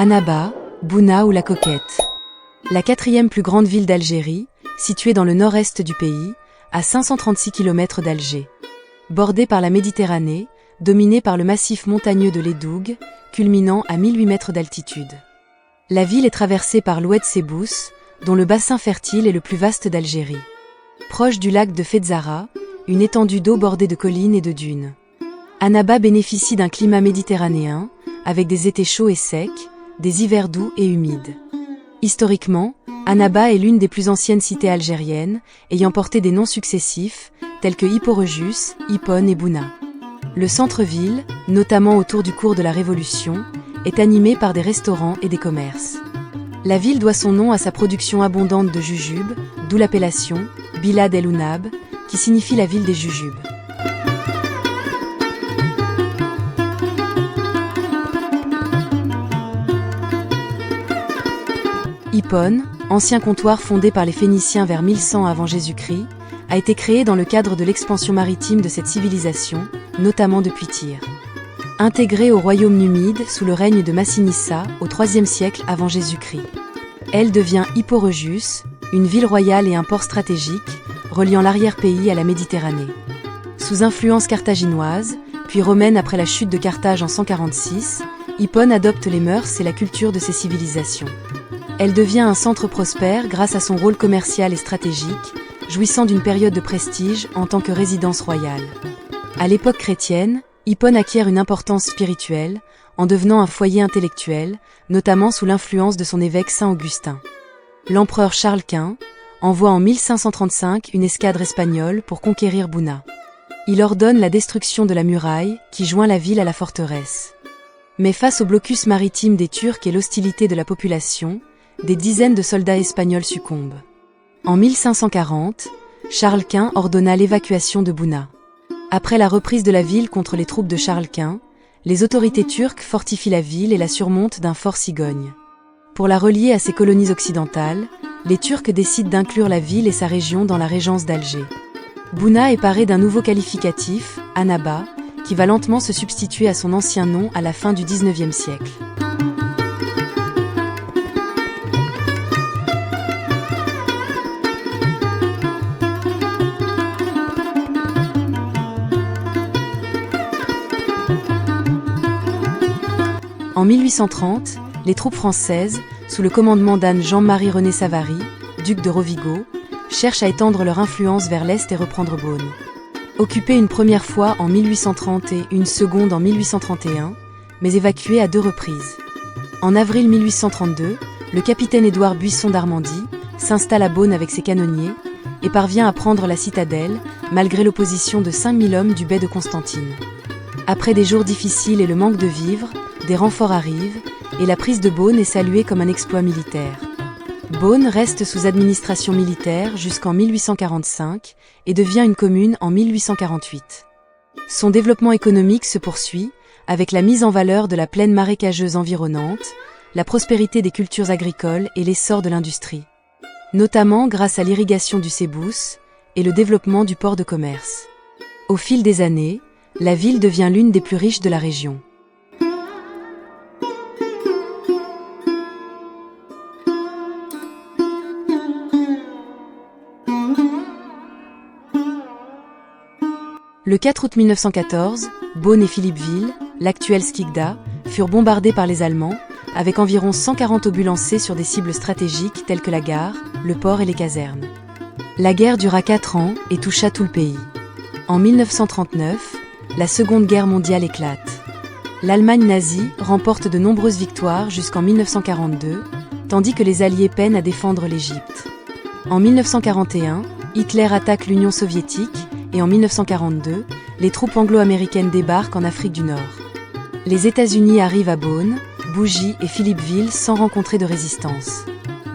Annaba, Bouna ou La Coquette. La quatrième plus grande ville d'Algérie, située dans le nord-est du pays, à 536 km d'Alger. Bordée par la Méditerranée, dominée par le massif montagneux de l'Edoug, culminant à 1008 mètres d'altitude. La ville est traversée par l'Oued Sebous, dont le bassin fertile est le plus vaste d'Algérie. Proche du lac de Fedzara, une étendue d'eau bordée de collines et de dunes. Annaba bénéficie d'un climat méditerranéen, avec des étés chauds et secs, des hivers doux et humides. Historiquement, Annaba est l'une des plus anciennes cités algériennes, ayant porté des noms successifs, tels que Hippo-Regius, Hippone et Bouna. Le centre-ville, notamment autour du cours de la Révolution, est animé par des restaurants et des commerces. La ville doit son nom à sa production abondante de jujubes, d'où l'appellation Bilad El Ounab, qui signifie la ville des jujubes. Hippone, ancien comptoir fondé par les Phéniciens vers 1100 avant Jésus-Christ, a été créé dans le cadre de l'expansion maritime de cette civilisation, notamment depuis Tyr. Intégrée au royaume numide sous le règne de Massinissa au IIIe siècle avant Jésus-Christ. Elle devient Hippo-Regius, une ville royale et un port stratégique, reliant l'arrière-pays à la Méditerranée. Sous influence carthaginoise, puis romaine après la chute de Carthage en 146, Hippone adopte les mœurs et la culture de ces civilisations. Elle devient un centre prospère grâce à son rôle commercial et stratégique, jouissant d'une période de prestige en tant que résidence royale. À l'époque chrétienne, Hippone acquiert une importance spirituelle, en devenant un foyer intellectuel, notamment sous l'influence de son évêque Saint Augustin. L'empereur Charles Quint envoie en 1535 une escadre espagnole pour conquérir Bouna. Il ordonne la destruction de la muraille qui joint la ville à la forteresse. Mais face au blocus maritime des Turcs et l'hostilité de la population, des dizaines de soldats espagnols succombent. En 1540, Charles Quint ordonna l'évacuation de Bouna. Après la reprise de la ville contre les troupes de Charles Quint, les autorités turques fortifient la ville et la surmontent d'un fort cigogne. Pour la relier à ses colonies occidentales, les Turcs décident d'inclure la ville et sa région dans la régence d'Alger. Bouna est parée d'un nouveau qualificatif, Annaba, qui va lentement se substituer à son ancien nom à la fin du XIXe siècle. En 1830, les troupes françaises, sous le commandement d'Anne Jean-Marie René Savary, duc de Rovigo, cherchent à étendre leur influence vers l'Est et reprendre Beaune. Occupée une première fois en 1830 et une seconde en 1831, mais évacuée à 2 reprises. En avril 1832, le capitaine Édouard Buisson d'Armandie s'installe à Beaune avec ses canonniers et parvient à prendre la citadelle, malgré l'opposition de 5000 hommes du bey de Constantine. Après des jours difficiles et le manque de vivres, des renforts arrivent, et la prise de Beaune est saluée comme un exploit militaire. Beaune reste sous administration militaire jusqu'en 1845 et devient une commune en 1848. Son développement économique se poursuit, avec la mise en valeur de la plaine marécageuse environnante, la prospérité des cultures agricoles et l'essor de l'industrie. Notamment grâce à l'irrigation du Sebous et le développement du port de commerce. Au fil des années, la ville devient l'une des plus riches de la région. Le 4 août 1914, Beaune et Philippeville, l'actuelle Skikda, furent bombardés par les Allemands, avec environ 140 obus lancés sur des cibles stratégiques telles que la gare, le port et les casernes. La guerre dura 4 ans et toucha tout le pays. En 1939, la Seconde Guerre mondiale éclate. L'Allemagne nazie remporte de nombreuses victoires jusqu'en 1942, tandis que les Alliés peinent à défendre l'Égypte. En 1941, Hitler attaque l'Union soviétique, et en 1942, les troupes anglo-américaines débarquent en Afrique du Nord. Les États-Unis arrivent à Beaune, Bougie et Philippeville sans rencontrer de résistance.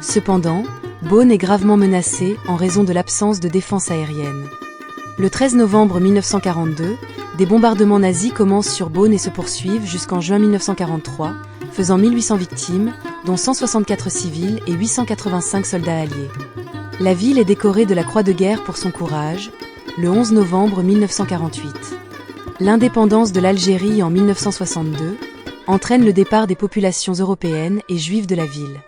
Cependant, Beaune est gravement menacée en raison de l'absence de défense aérienne. Le 13 novembre 1942, des bombardements nazis commencent sur Beaune et se poursuivent jusqu'en juin 1943, faisant 1800 victimes, dont 164 civils et 885 soldats alliés. La ville est décorée de la Croix de guerre pour son courage, le 11 novembre 1948. L'indépendance de l'Algérie en 1962, entraîne le départ des populations européennes et juives de la ville.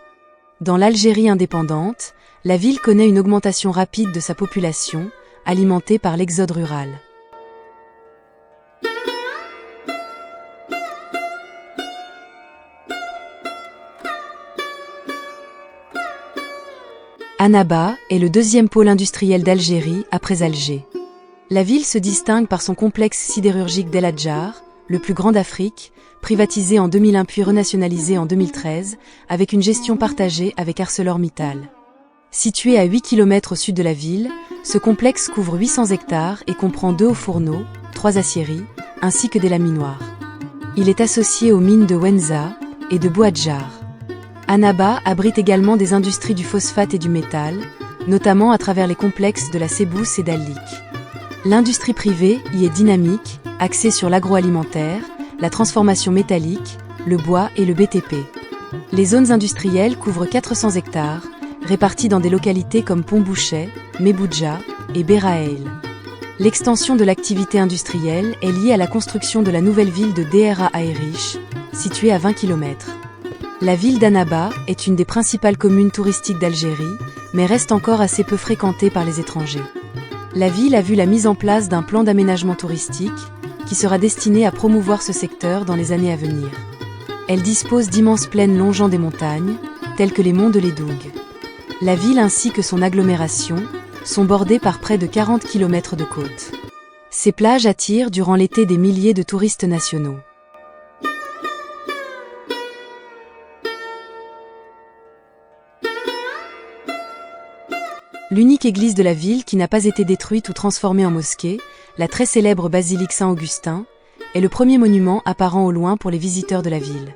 Dans l'Algérie indépendante, la ville connaît une augmentation rapide de sa population, alimentée par l'exode rural. Annaba est le deuxième pôle industriel d'Algérie après Alger. La ville se distingue par son complexe sidérurgique d'El Hadjar, le plus grand d'Afrique, privatisé en 2001 puis renationalisé en 2013, avec une gestion partagée avec ArcelorMittal. Situé à 8 km au sud de la ville, ce complexe couvre 800 hectares et comprend 2 hauts fourneaux, 3 aciéries, ainsi que des laminoirs. Il est associé aux mines de Wenza et de Bouadjar. Annaba abrite également des industries du phosphate et du métal, notamment à travers les complexes de la Sebous et d'Al-Lik. L'industrie privée y est dynamique, axée sur l'agroalimentaire, la transformation métallique, le bois et le BTP. Les zones industrielles couvrent 400 hectares, répartis dans des localités comme Pont-Bouchet, Meboudja et Beraïl. L'extension de l'activité industrielle est liée à la construction de la nouvelle ville de Dera Airish, située à 20 km. La ville d'Annaba est une des principales communes touristiques d'Algérie, mais reste encore assez peu fréquentée par les étrangers. La ville a vu la mise en place d'un plan d'aménagement touristique, qui sera destiné à promouvoir ce secteur dans les années à venir. Elle dispose d'immenses plaines longeant des montagnes, telles que les monts de l'Edoug. La ville ainsi que son agglomération sont bordées par près de 40 km de côte. Ces plages attirent durant l'été des milliers de touristes nationaux. L'unique église de la ville qui n'a pas été détruite ou transformée en mosquée, la très célèbre basilique Saint-Augustin, est le premier monument apparent au loin pour les visiteurs de la ville.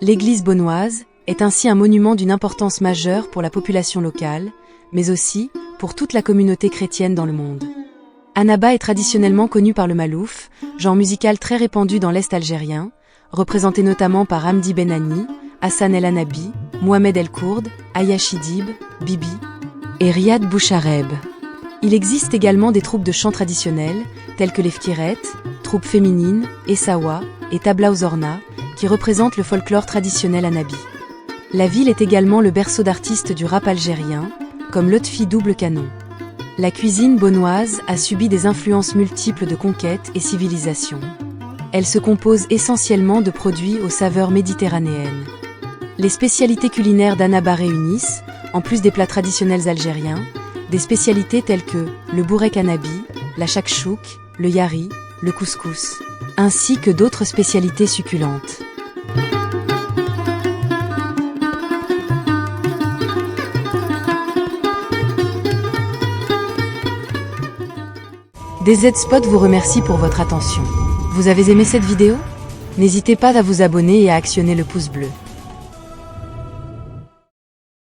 L'église bonnoise est ainsi un monument d'une importance majeure pour la population locale, mais aussi pour toute la communauté chrétienne dans le monde. Annaba est traditionnellement connue par le malouf, genre musical très répandu dans l'Est algérien, représenté notamment par Hamdi Benani, Hassan El Anabi, Mohamed El Kourd, Ayashi Dib, Bibi et Riyad Bouchareb. Il existe également des troupes de chants traditionnels, telles que les Fkirettes, troupes féminines, Essawa et Tabla Ouzorna, qui représentent le folklore traditionnel anabi. La ville est également le berceau d'artistes du rap algérien, comme Lotfi Double Canon. La cuisine bonnoise a subi des influences multiples de conquêtes et civilisations. Elle se compose essentiellement de produits aux saveurs méditerranéennes. Les spécialités culinaires d'Annaba réunissent, en plus des plats traditionnels algériens, des spécialités telles que le bourrek anabi, la chakchouk, le yari, le couscous, ainsi que d'autres spécialités succulentes. DZ Spot vous remercie pour votre attention. Vous avez aimé cette vidéo? N'hésitez pas à vous abonner et à actionner le pouce bleu.